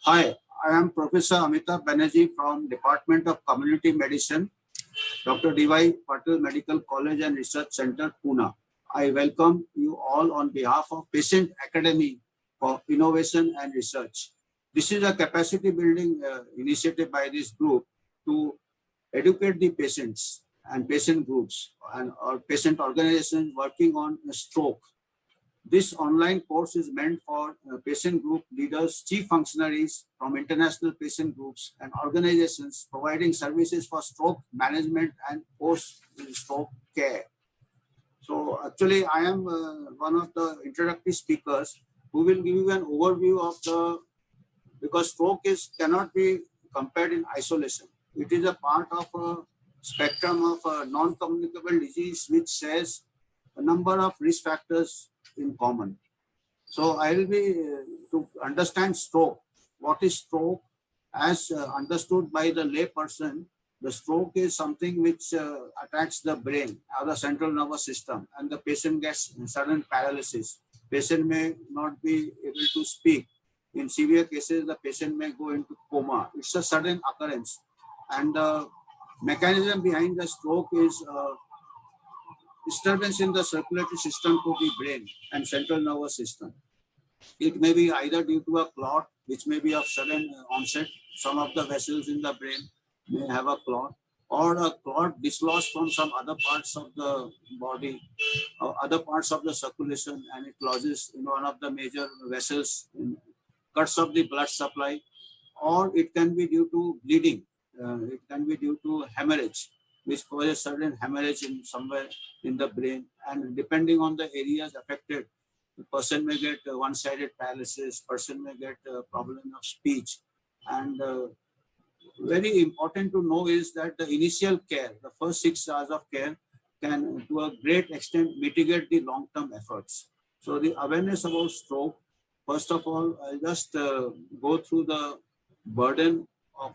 Hi, I am Professor Amitabh Banerjee from Department of Community Medicine, Dr. D.Y. Patil Medical College and Research Center, Pune. I welcome you all on behalf of Patient Academy for Innovation and Research. This is a capacity building initiative by this group to educate the patients and patient groups and or patient organizations working on stroke. This online course is meant for patient group leaders, chief functionaries from international patient groups and organizations providing services for stroke management and post-stroke care. So actually, I am one of the introductory speakers who will give you an overview of because stroke cannot be compared in isolation. It is a part of a spectrum of a non-communicable disease which shares a number of risk factors in common. So I will be to understand stroke. What is stroke? As understood by the lay person, the stroke is something which attacks the brain or the central nervous system, and the patient gets sudden paralysis. Patient may not be able to speak. In severe cases, the patient may go into coma. It's a sudden occurrence, and the mechanism behind the stroke is disturbance in the circulatory system to the brain and central nervous system. It may be either due to a clot, which may be of sudden onset. Some of the vessels in the brain may have a clot, or a clot dislodged from some other parts of the body, or other parts of the circulation, and it lodges in one of the major vessels, cuts off the blood supply, or it can be due to bleeding. It can be due to hemorrhage, which causes sudden hemorrhage in somewhere in the brain, and depending on the areas affected, the person may get one-sided paralysis, person may get a problem of speech. And very important to know is that the initial care, the first 6 hours of care, can to a great extent mitigate the long-term efforts. So the awareness about stroke, first of all, I'll just go through the burden of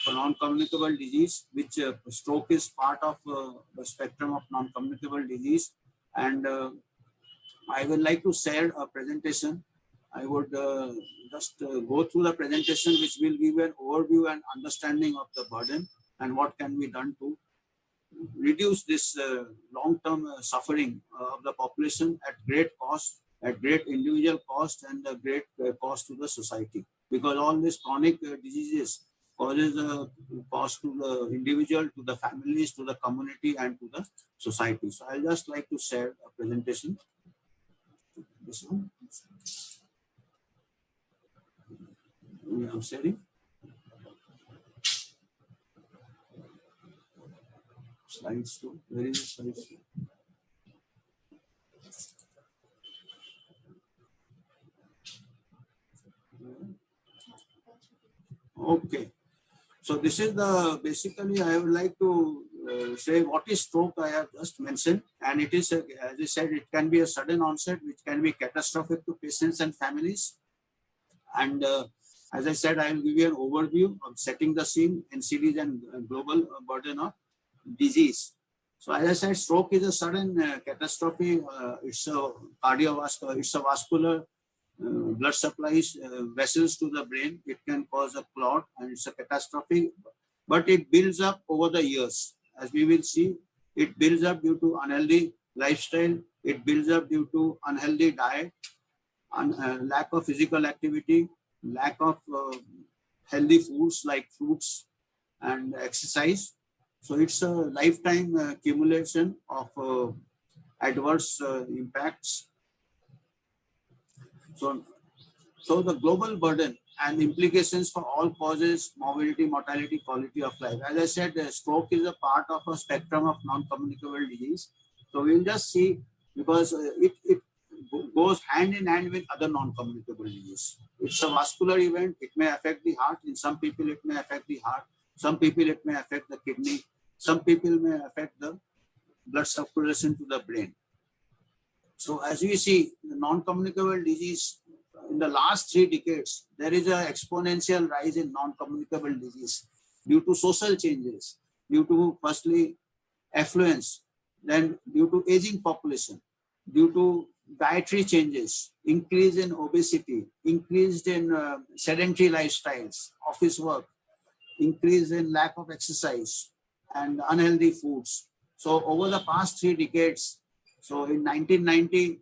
non-communicable disease, which stroke is part of the spectrum of non-communicable disease. And I would like to share a presentation. I would just go through the presentation, which will give an overview and understanding of the burden and what can be done to reduce this long-term suffering of the population at great cost, at great individual cost, and a great cost to the society. Because all these chronic diseases causes a cost to the individual, to the families, to the community, and to the society. So I just like to share a presentation. This one. I'm sharing. Slides two. Where is the slides two? Okay. So this is the basically I would like to say what is stroke I have just mentioned, and it is as I said, it can be a sudden onset which can be catastrophic to patients and families. And as I said, I will give you an overview of setting the scene, NCDs and global burden of disease. So as I said, stroke is a sudden catastrophe. It's a cardiovascular, it's a vascular blood supplies vessels to the brain. It can cause a clot, and it's a catastrophe, but it builds up over the years. As we will see, it builds up due to unhealthy lifestyle. It builds up due to unhealthy diet, lack of physical activity, lack of healthy foods like fruits and exercise. So it's a lifetime accumulation of adverse impacts. So the global burden and implications for all causes, morbidity, mortality, quality of life. As I said, stroke is a part of a spectrum of non-communicable disease. So we'll just see, because it goes hand in hand with other non-communicable disease. It's a vascular event. It may affect the heart. In some people, it may affect the heart. Some people, it may affect the kidney. Some people may affect the blood circulation to the brain. So as we see, the non-communicable disease, in the last 3 decades, there is an exponential rise in non-communicable disease due to social changes, due to firstly affluence, then due to aging population, due to dietary changes, increase in obesity, increase in sedentary lifestyles, office work, increase in lack of exercise and unhealthy foods. So over the past 3 decades, so in 1990,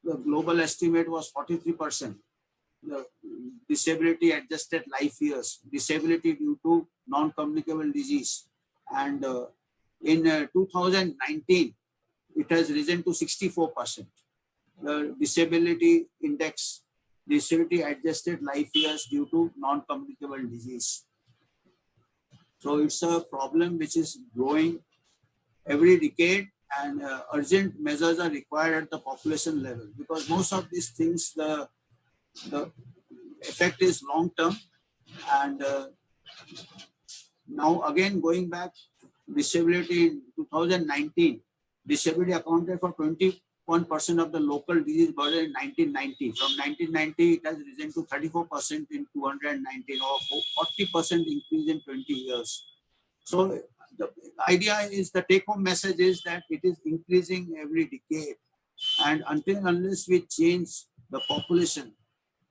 the global estimate was 43%. The disability adjusted life years, disability due to non-communicable disease. And in 2019, it has risen to 64%. The disability index, disability adjusted life years due to non-communicable disease. So it's a problem which is growing every decade, and urgent measures are required at the population level, because most of these things, the effect is long term. And now again, going back, disability in 2019, disability accounted for 21% of the local disease burden in 1990. From 1990, it has risen to 34% in 2019, or 40% increase in 20 years. So the idea is, the take-home message is that it is increasing every decade. And unless we change the population,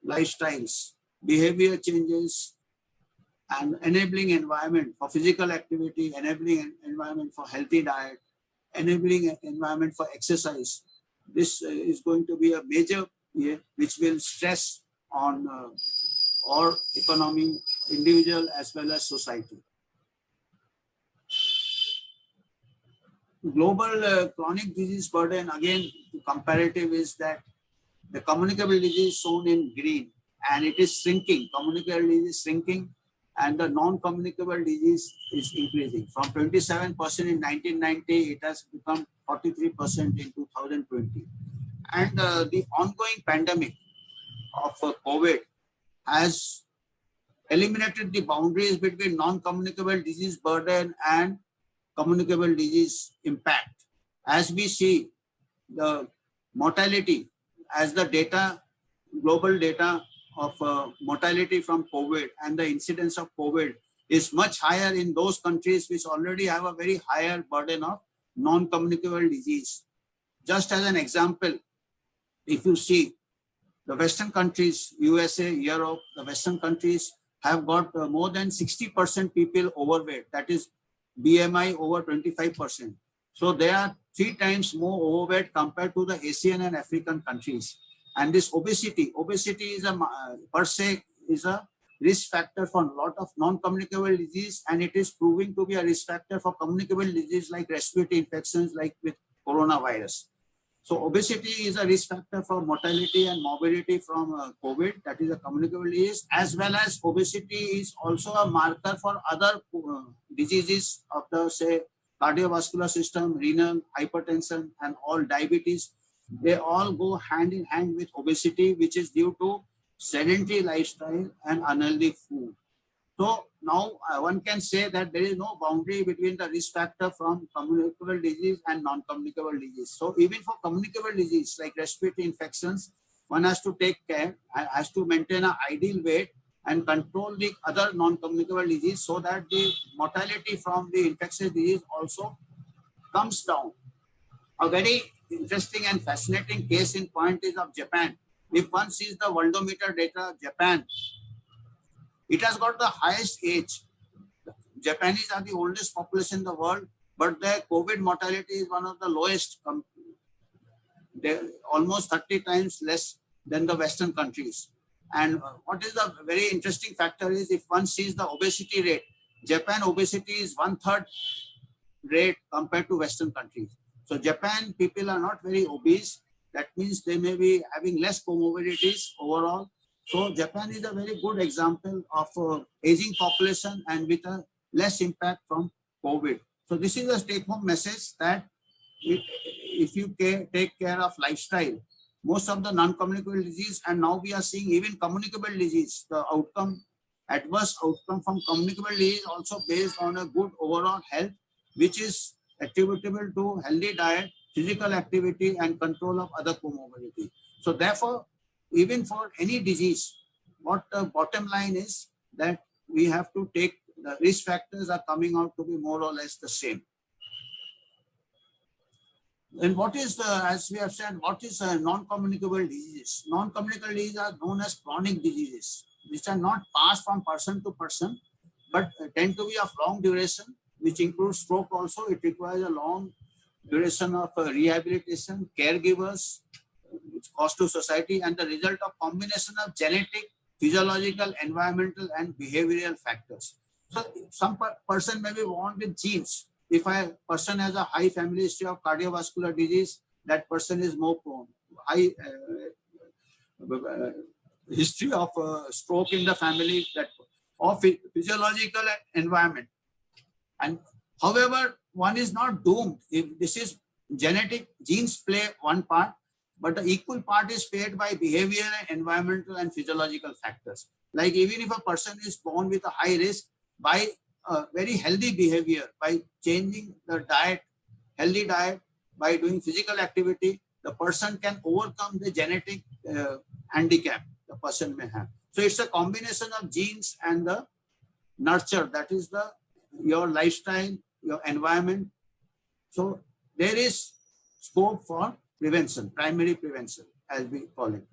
lifestyles, behavior changes, and enabling environment for physical activity, enabling environment for healthy diet, enabling environment for exercise, this is going to be a major year which will stress on our economy, individual as well as society. Global chronic disease burden, again, comparative is that the communicable disease shown in green, and it is shrinking. Communicable disease is shrinking, and the non-communicable disease is increasing. From 27% in 1990, it has become 43% in 2020. And the ongoing pandemic of COVID has eliminated the boundaries between non-communicable disease burden and communicable disease impact. As we see, the mortality, as the data, global data of mortality from COVID and the incidence of COVID is much higher in those countries which already have a very higher burden of non-communicable disease. Just as an example, if you see the Western countries, USA, Europe, the Western countries have got more than 60% people overweight, that is BMI over 25%. So they are 3 times more overweight compared to the Asian and African countries. And this obesity is a per se is a risk factor for a lot of non-communicable disease, and it is proving to be a risk factor for communicable disease like respiratory infections, like with coronavirus. So obesity is a risk factor for mortality and morbidity from COVID, that is a communicable disease, as well as obesity is also a marker for other diseases of the, say, cardiovascular system, renal, hypertension, and all diabetes. They all go hand in hand with obesity, which is due to sedentary lifestyle and unhealthy food. So now one can say that there is no boundary between the risk factor from communicable disease and non-communicable disease. So even for communicable disease like respiratory infections, one has to take care, has to maintain an ideal weight and control the other non-communicable disease, so that the mortality from the infectious disease also comes down. A very interesting and fascinating case in point is of Japan. If one sees the worldometer data of Japan, it has got the highest age. Japanese are the oldest population in the world, but their COVID mortality is one of the lowest. They're almost 30 times less than the Western countries. And what is the very interesting factor is, if one sees the obesity rate, Japan obesity is 1/3 rate compared to Western countries. So Japan people are not very obese. That means they may be having less comorbidities overall. So Japan is a very good example of aging population and with a less impact from COVID. So this is a take-home message that if you take care of lifestyle, most of the non-communicable disease, and now we are seeing even communicable disease, the outcome, adverse outcome from communicable disease also based on a good overall health, which is attributable to healthy diet, physical activity, and control of other comorbidity. So therefore, even for any disease, what the bottom line is that we have to take, the risk factors are coming out to be more or less the same. And what is the, as we have said, what is non-communicable diseases? Non-communicable diseases are known as chronic diseases, which are not passed from person to person, but tend to be of long duration, which includes stroke also. It requires a long duration of rehabilitation, caregivers, which cost to society, and the result of combination of genetic, physiological, environmental, and behavioral factors. So some person may be born with genes. If a person has a high family history of cardiovascular disease, that person is more prone. High history of stroke in the family, that of physiological environment. And however, one is not doomed. If this is genetic, genes play one part, but the equal part is played by behavioral, environmental, and physiological factors. Like even if a person is born with a high risk, by very healthy behavior, by changing the diet, healthy diet, by doing physical activity, the person can overcome the genetic handicap the person may have. So it's a combination of genes and the nurture, that is the your lifestyle, your environment. So there is scope for prevention, primary prevention, as we call it.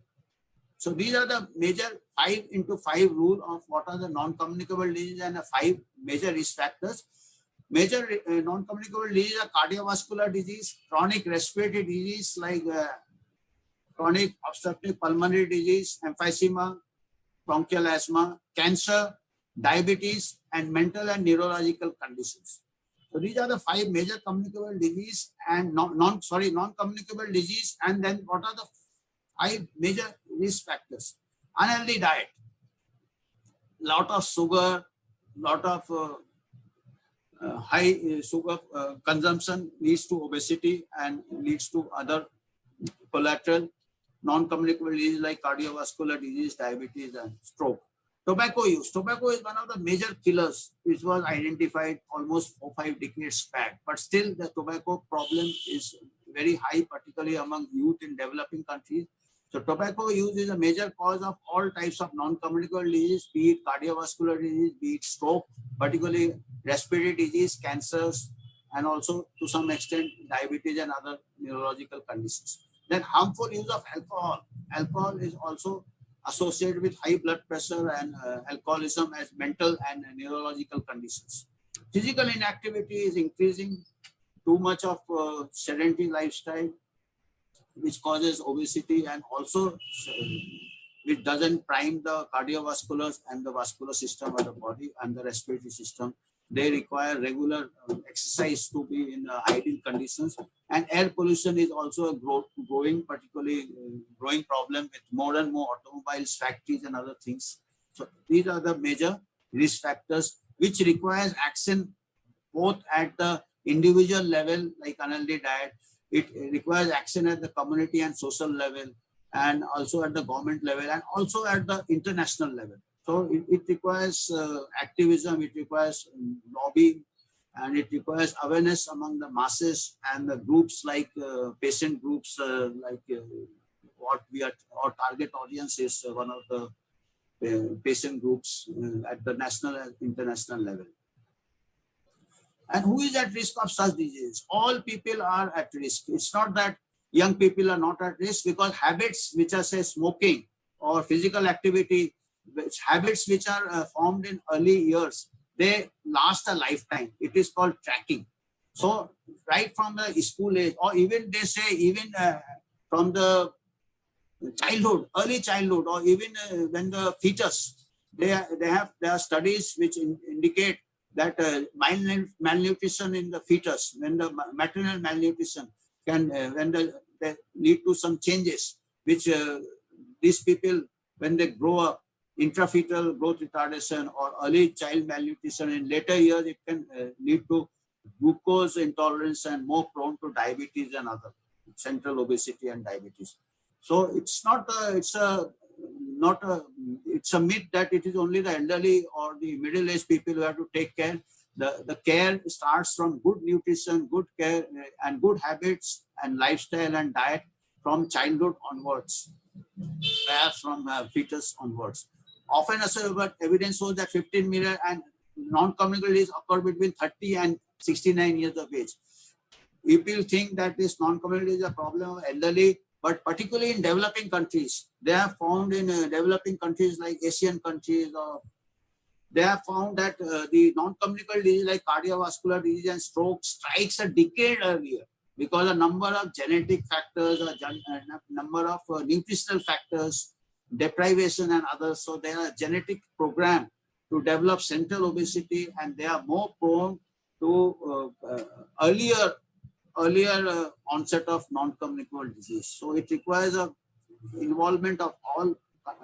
So these are the major 5 into 5 rule of what are the non-communicable diseases and the 5 major risk factors. Major non-communicable diseases are cardiovascular disease, chronic respiratory disease like chronic obstructive pulmonary disease, emphysema, bronchial asthma, cancer, diabetes, and mental and neurological conditions. So these are the 5 major communicable disease and non-communicable disease. And then what are the 5 major risk factors? Unhealthy diet, lot of sugar, lot of high sugar consumption leads to obesity and leads to other collateral non-communicable disease like cardiovascular disease, diabetes, and stroke. Tobacco use. Tobacco is one of the major killers, which was identified almost 4 or 5 decades back. But still, the tobacco problem is very high, particularly among youth in developing countries. So tobacco use is a major cause of all types of non-communicable disease, be it cardiovascular disease, be it stroke, particularly respiratory disease, cancers, and also to some extent diabetes and other neurological conditions. Then harmful use of alcohol. Alcohol is also associated with high blood pressure and alcoholism as mental and neurological conditions. Physical inactivity is increasing, too much of sedentary lifestyle, which causes obesity and also which doesn't prime the cardiovascular and the vascular system of the body and the respiratory system. They require regular exercise to be in ideal conditions. And air pollution is also a growing, particularly growing problem with more and more automobiles, factories, and other things. So these are the major risk factors which requires action both at the individual level, like unhealthy diet. It requires action at the community and social level, and also at the government level, and also at the international level. So it requires activism, it requires lobbying, and it requires awareness among the masses and the groups like patient groups, what we are, our target audience is one of the patient groups at the national and international level. And who is at risk of such disease? All people are at risk. It's not that young people are not at risk, because habits which are, say, smoking or physical activity, habits which are formed in early years, they last a lifetime. It is called tracking. So right from the school age, or even they say even from the childhood, early childhood, or even when the fetus, there are studies which indicate that malnutrition in the fetus, when the maternal malnutrition can they lead to some changes, which these people, when they grow up, intrafetal growth retardation or early child malnutrition, in later years it can lead to glucose intolerance and more prone to diabetes and other central obesity and diabetes. So it's not it's a myth that it is only the elderly or the middle-aged people who have to take care. The care starts from good nutrition, good care, and good habits and lifestyle and diet from childhood onwards, perhaps from fetus onwards. Often evidence shows that 15 million and non-communicable disease occur between 30 and 69 years of age. People think that this non-communicable disease is a problem of elderly, but particularly in developing countries, they have found in developing countries like Asian countries, or they have found that the non-communicable disease like cardiovascular disease and stroke strikes a decade earlier because a number of genetic factors or number of nutritional factors, deprivation and others. So they are genetic program to develop central obesity, and they are more prone to earlier onset of non-communicable disease. So it requires a involvement of all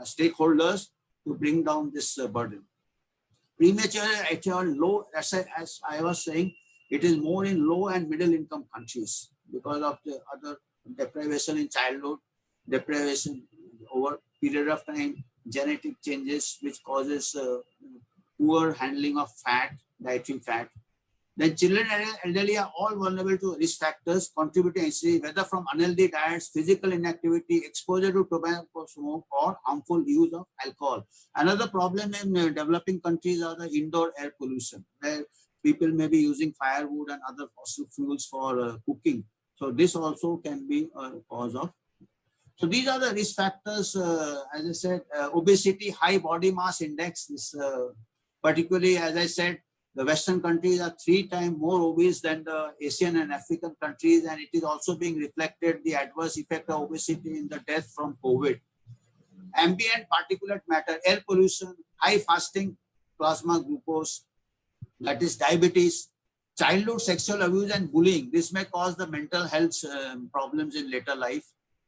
stakeholders to bring down this burden. Premature actually low, as I was saying, it is more in low and middle income countries because of the other deprivation in childhood, deprivation over period of time, genetic changes which causes poor handling of fat, dietary fat. Then children and elderly are all vulnerable to risk factors contributing to whether from unhealthy diets, physical inactivity, exposure to tobacco smoke, or harmful use of alcohol. Another problem in developing countries are the indoor air pollution, where people may be using firewood and other fossil fuels for cooking. So this also can be a cause of. So these are the risk factors. As I said, obesity, high body mass index. This particularly, as I said, the Western countries are 3 times more obese than the Asian and African countries, and it is also being reflected the adverse effect of obesity in the death from COVID. Ambient particulate matter, air pollution, high fasting plasma glucose, that is diabetes, childhood sexual abuse and bullying. This may cause the mental health problems in later life.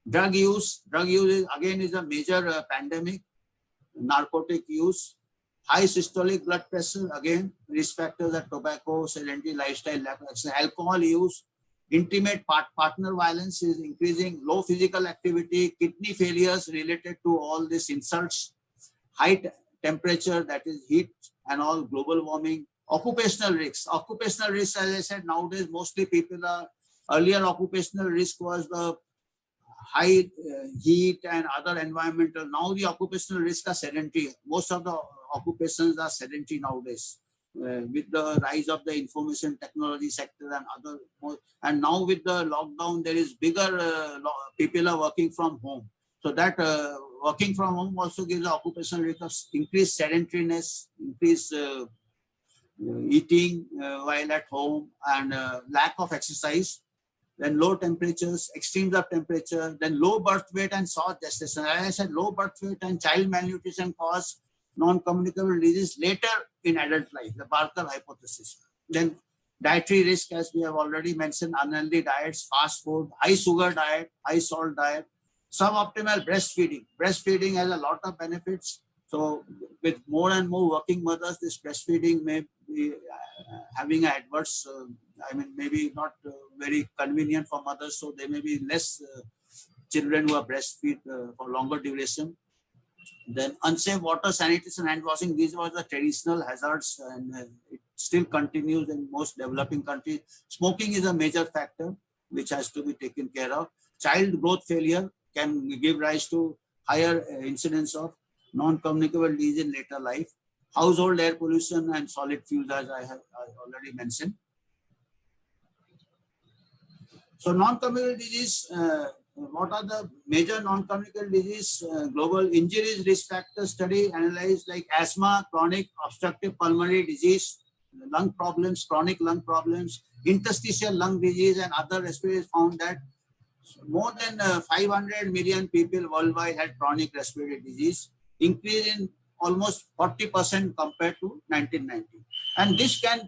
Drug use is, again, is a major pandemic. Narcotic use. High systolic blood pressure, again, risk factors are tobacco, sedentary lifestyle, alcohol use, intimate partner violence is increasing, low physical activity, kidney failures related to all these insults, high temperature, that is heat and all, global warming, occupational risks. Occupational risks, as I said, nowadays mostly people are, earlier occupational risk was the high heat and other environmental. Now the occupational risks are sedentary. Most of the occupations are sedentary nowadays with the rise of the information technology sector and other. And now with the lockdown, there is bigger, people are working from home. So that working from home also gives the occupational risk of increased sedentariness, increased eating while at home, and lack of exercise. Then low temperatures, extremes of temperature, then low birth weight and short gestation. As I said, low birth weight and child malnutrition cause non-communicable disease later in adult life, the Barker hypothesis. Then dietary risk, as we have already mentioned, unhealthy diets, fast food, high sugar diet, high salt diet, suboptimal breastfeeding. Breastfeeding has a lot of benefits. So with more and more working mothers, this breastfeeding may be having adverse, maybe not very convenient for mothers. So there may be less children who are breastfeed for longer duration. Then unsafe water, sanitation, hand washing, these were the traditional hazards, and it still continues in most developing countries. Smoking is a major factor which has to be taken care of. Child growth failure can give rise to higher incidence of non-communicable disease in later life. Household air pollution and solid fuels, as I have already mentioned. So non-communicable disease, what are the major non-communicable disease? Global injuries risk factor study analyzed like asthma, chronic obstructive pulmonary disease, lung problems, chronic lung problems, interstitial lung disease, and other respiratory found that more than 500 million people worldwide had chronic respiratory disease, increase in almost 40% compared to 1990. And this can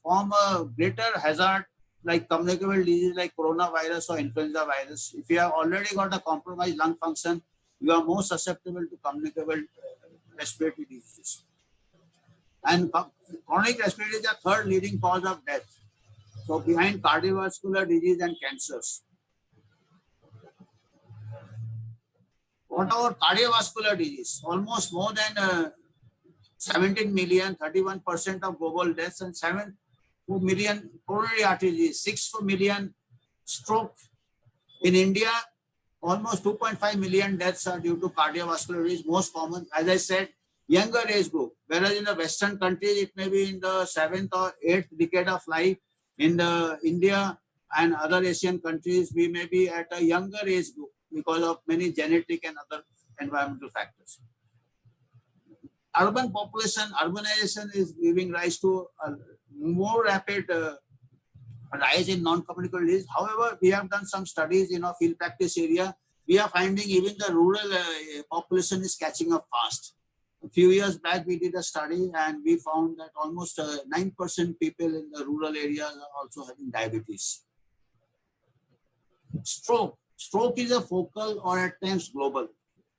form a greater hazard like communicable disease like coronavirus or influenza virus. If you have already got a compromised lung function, you are more susceptible to communicable respiratory diseases. And chronic respiratory is the third leading cause of death. So behind cardiovascular disease and cancers. What about cardiovascular disease? Almost more than 17 million, 31% of global deaths, and 7 million coronary artery disease, 6 million stroke. In India, almost 2.5 million deaths are due to cardiovascular disease, most common, as I said, younger age group. Whereas in the Western countries, it may be in the 7th or 8th decade of life. In India, and other Asian countries, we may be at a younger age group because of many genetic and other environmental factors. Urban population, urbanization is giving rise to a more rapid rise in non-communicable disease. However, we have done some studies in our field practice area. We are finding even the rural population is catching up fast. A few years back, we did a study and we found that almost 9% people in the rural areas are also having diabetes. Stroke. Stroke is a focal or at times global.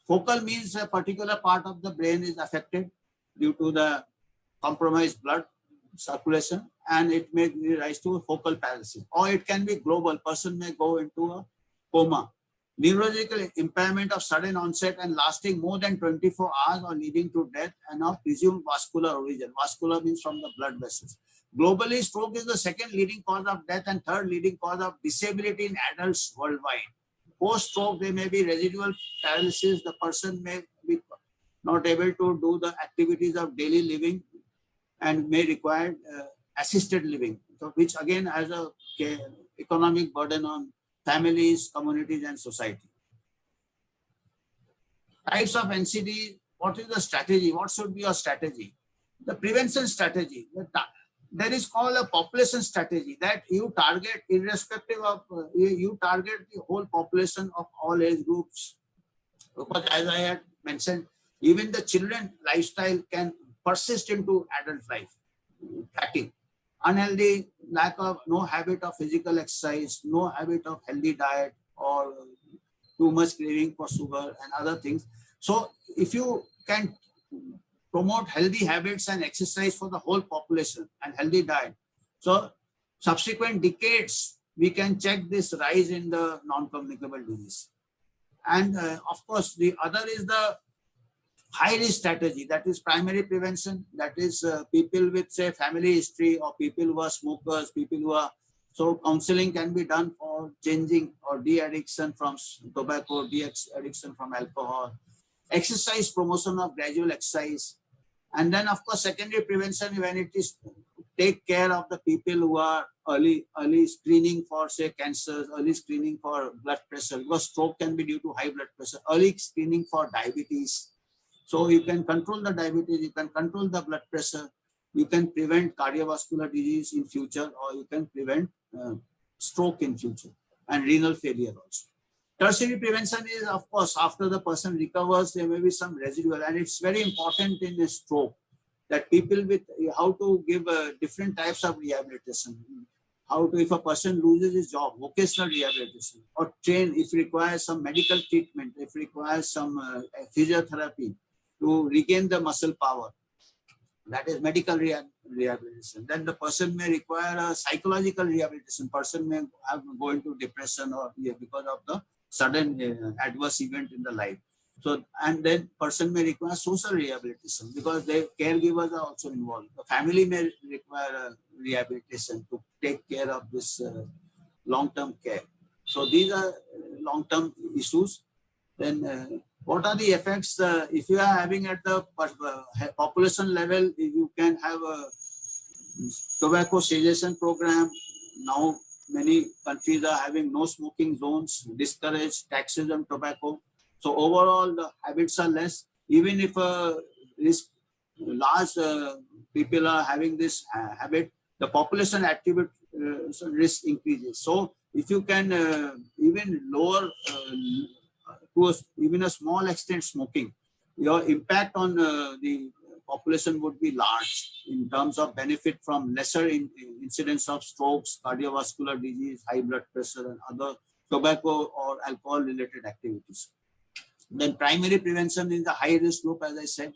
Focal means a particular part of the brain is affected due to the compromised blood circulation, and it may rise to focal paralysis. Or it can be global. Person may go into a coma. Neurological impairment of sudden onset and lasting more than 24 hours or leading to death and of presumed vascular origin. Vascular means from the blood vessels. Globally, stroke is the second leading cause of death and third leading cause of disability in adults worldwide. Post-stroke, there may be residual paralysis. The person may be not able to do the activities of daily living and may require assisted living, so which again has a economic burden on families, communities, and society. Types of NCD, what is the strategy? What should be your strategy? The prevention strategy. There is called a population strategy that you target irrespective of, you target the whole population of all age groups. Because as I had mentioned, even the children lifestyle can persist into adult life. Tracking. Unhealthy, lack of, no habit of physical exercise, no habit of healthy diet, or too much craving for sugar and other things. So if you can promote healthy habits and exercise for the whole population and healthy diet, so subsequent decades, we can check this rise in the non-communicable disease. And of course, the other is the high-risk strategy, that is primary prevention, that is people with, say, family history or people who are smokers, people who are, so counseling can be done for changing or de-addiction from tobacco, de-addiction from alcohol, exercise, promotion of gradual exercise, and then of course secondary prevention when it is take care of the people who are early screening for, say, cancers, early screening for blood pressure, because stroke can be due to high blood pressure, early screening for diabetes. So you can control the diabetes, you can control the blood pressure, you can prevent cardiovascular disease in future, or you can prevent stroke in future and renal failure also. Tertiary prevention is, of course, after the person recovers, there may be some residual, and it's very important in a stroke that people with how to give different types of rehabilitation. How to, if a person loses his job, vocational rehabilitation, or train if requires some medical treatment, if requires some physiotherapy to regain the muscle power, that is medical rehabilitation. Then the person may require a psychological rehabilitation. Person may go into depression or because of the sudden adverse event in the life. So, and then person may require social rehabilitation because their caregivers are also involved. The family may require rehabilitation to take care of this long-term care. So these are long-term issues. Then what are the effects? If you are having at the population level, you can have a tobacco cessation program. Now many countries are having no smoking zones, discourage taxes on tobacco. So overall the habits are less. Even if large people are having this habit, the population activity risk increases. So if you can even lower to even a small extent smoking, your impact on the population would be large in terms of benefit from lesser incidence of strokes, cardiovascular disease, high blood pressure, and other tobacco or alcohol related activities. Then primary prevention in the high risk group, as I said,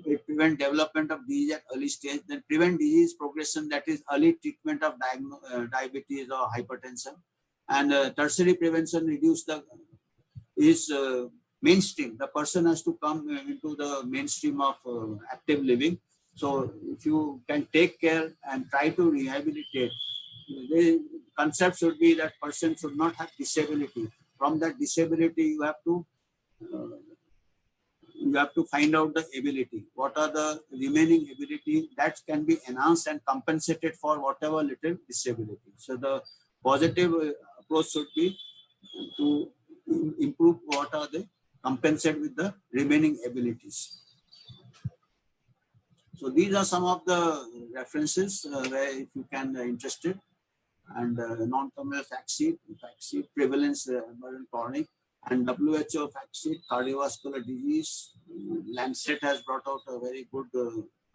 it prevent development of disease at early stage, then prevent disease progression, that is early treatment of diabetes or hypertension. And tertiary prevention reduce the mainstream. The person has to come into the mainstream of active living. So if you can take care and try to rehabilitate, the concept should be that person should not have disability. From that disability, you have to find out the ability. What are the remaining ability that can be enhanced and compensated for whatever little disability. So the positive approach should be to improve what are they, compensate with the remaining abilities. So these are some of the references where if you can interested, and non-terminal fact sheet prevalence emergent chronic, and WHO fact sheet cardiovascular disease. Lancet has brought out a very good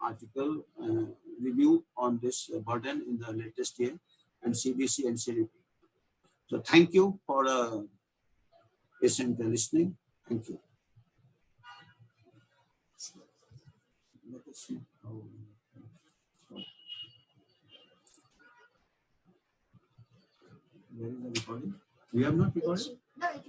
article review on this burden in the latest year, and CDC and CDP. So thank you for patient listening. Thank you. Let us see how. Where is the recording? We have not recorded? No, it